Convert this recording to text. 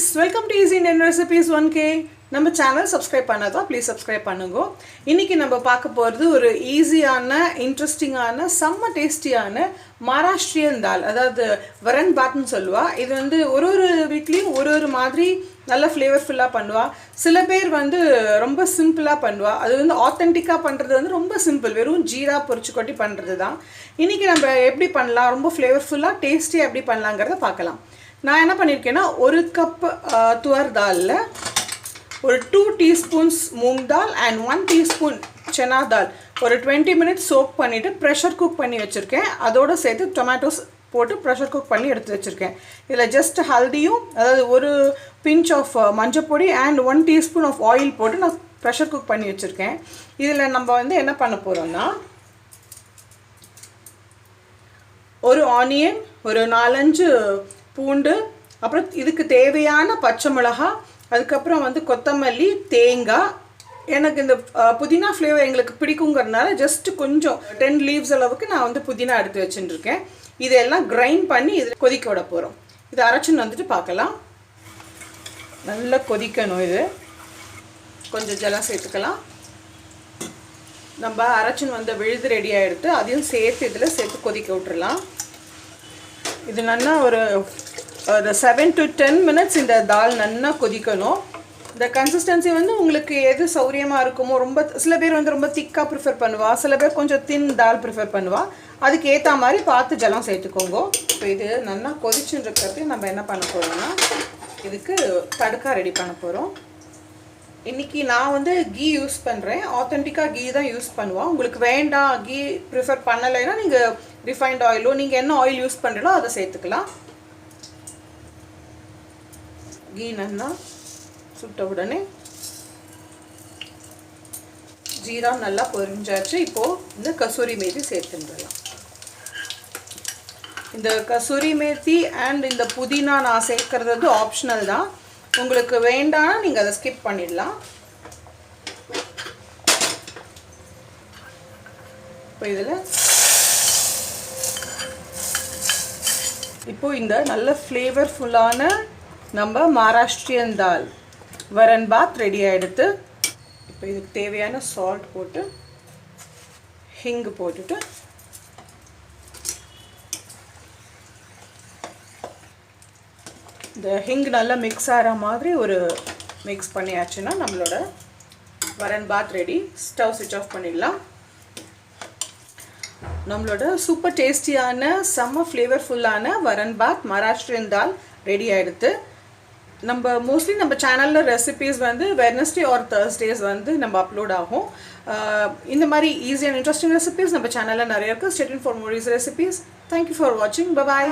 foodies, welcome to Easy Indian Recipes 1K. நம்ம channel subscribe பண்ணாதா please subscribe பண்ணுங்க. இன்னைக்கு நம்ம பார்க்க போறது ஒரு ஈஸியான இன்ட்ரஸ்டிங்கான செம்ம டேஸ்டியான மகாராஷ்டிரியன் தால், அதாவது வரன் பாத்னு சொல்லுவா. இது வந்து ஒரு வீட்லயும் ஒரு மாதிரி நல்ல ஃப்ளேவர்ஃபுல்லா பண்ணுவா. சில பேர் வந்து ரொம்ப சிம்பிளா பண்ணுவா. அது வந்து ஆத்தென்டிக்கா பண்றது வந்து ரொம்ப சிம்பிள், வெறும் ஜீரா பொரிச்சு கொட்டி பண்றது தான். இன்னைக்கு நம்ம எப்படி பண்ணலாம், ரொம்ப ஃப்ளேவர்ஃபுல்லா டேஸ்டியா எப்படி பண்ணலாம்ங்கறத பார்க்கலாம். நான் என்ன பண்ணிருக்கேன்னா, ஒரு கப் துவர் தால்ல ஒரு 2 teaspoons moong dal and 1 teaspoon சனா தால் ஒரு 20 minutes சோக் பண்ணிட்டு ப்ரெஷர் குக் பண்ணி வச்சிருக்கேன். அதோட சேர்த்து டொமேட்டோஸ் போட்டு ப்ரெஷர் குக் பண்ணி எடுத்து வச்சிருக்கேன். இதில் ஜஸ்ட் ஹல்தியும், அதாவது ஒரு பிஞ்ச் ஆஃப் மஞ்சப்பொடி and 1 teaspoon ஆஃப் ஆயில் போட்டு நான் ப்ரெஷர் குக் பண்ணி வச்சிருக்கேன். இதில் நம்ம வந்து என்ன பண்ண போகிறோம்னா, ஒரு ஆனியன், ஒரு 4-5 பூண்டு, அப்புறம் இதுக்கு தேவையான பச்சை மிளகாய், அதுக்கப்புறம் வந்து கொத்தமல்லி, தேங்காய். எனக்கு இந்த புதினா ஃப்ளேவர் எங்களுக்கு பிடிக்குங்கிறதுனால ஜஸ்ட் கொஞ்சம் 10 leaves அளவுக்கு நான் வந்து புதினா எடுத்து வச்சுட்டுருக்கேன். இதெல்லாம் கிரைண்ட் பண்ணி இதில் கொதிக்க விட போகிறோம். இது அரைச்சுன்னு வந்துட்டு பார்க்கலாம். நல்லா கொதிக்கணும். இது கொஞ்சம் ஜலம் சேர்த்துக்கலாம். நம்ம அரைச்சுன்னு வந்த விழுது ரெடியாக எடுத்து அதையும் சேர்த்து இதில் சேர்த்து கொதிக்க விட்டுறலாம். இது நல்லா ஒரு 7 to 10 minutes இந்த தால் நல்லா கொதிக்கணும். இந்த கன்சிஸ்டன்சி வந்து உங்களுக்கு எது சௌரியமாக இருக்குமோ, ரொம்ப சில பேர் வந்து ரொம்ப திக்காக ப்ரிஃபர் பண்ணுவா, சில பேர் கொஞ்சம் தின் தால் ப்ரிஃபர் பண்ணுவா. அதுக்கு ஏற்ற மாதிரி பார்த்து ஜலம் சேர்த்துக்கோங்க. இப்போ இது நல்லா கொதிச்சுன்னு இருக்கிறது நம்ம என்ன பண்ண போகிறோம்னா, இதுக்கு தடுக்கா ரெடி பண்ண போகிறோம். இன்றைக்கி நான் வந்து கீ யூஸ் பண்ணுறேன். ஆத்தென்டிக்காக கீ தான் யூஸ் பண்ணுவோம். உங்களுக்கு வேண்டாம், கீ ப்ரிஃபர் பண்ணலைன்னா நீங்கள் ரிஃபைண்ட் ஆயிலோ, நீங்கள் என்ன ஆயில் யூஸ் பண்ணுறீங்களோ அதை சேர்த்துக்கலாம். கீ நல்லா சுட்ட உடனே ஜீரா நல்லா பொரிஞ்சாச்சு. இப்போது இந்த கசூரி மேத்தி சேர்த்துடலாம். இந்த கசூரி மேத்தி அண்ட் இந்த புதினா நான் சேர்க்கறது வந்து ஆப்ஷனல் தான். உங்களுக்கு வேண்டாம்னா நீங்கள் அதை ஸ்கிப் பண்ணிடலாம். இப்போ இதில் இப்போ இந்த நல்ல ஃப்ளேவர்ஃபுல்லான நம்ம மகாராஷ்டிரியன் தால் வரன் பாத் ரெடி ஆகிடுது. இப்போ இதுக்கு தேவையான சால்ட் போட்டு, ஹிங் போட்டுட்டு, இந்த ஹிங் நல்லா மிக்ஸ் ஆகிற மாதிரி ஒரு மிக்ஸ் பண்ணியாச்சுன்னா நம்மளோட வரன் பாத் ரெடி. ஸ்டவ் ஸ்விட்ச் ஆஃப் பண்ணிடலாம். நம்மளோட சூப்பர் டேஸ்டியான செம்ம ஃப்ளேவர்ஃபுல்லான வரன் பாத் மகாராஷ்டிரியன் தால் ரெடி ஆகிடுது. நம்ம மோஸ்ட்லி நம்ம சேனலில் ரெசிபீஸ் வந்து வெட்னஸ்டே ஆர் தர்ஸ்டேஸ் வந்து நம்ம அப்லோட் ஆகும். இந்த மாதிரி ஈஸி அண்ட் இன்ட்ரெஸ்டிங் ரெசிபீஸ் நம்ம சேனலில் நிறைய இருக்குது. Stay tuned for more easy recipes. Thank you for வாட்சிங். பை பாய்.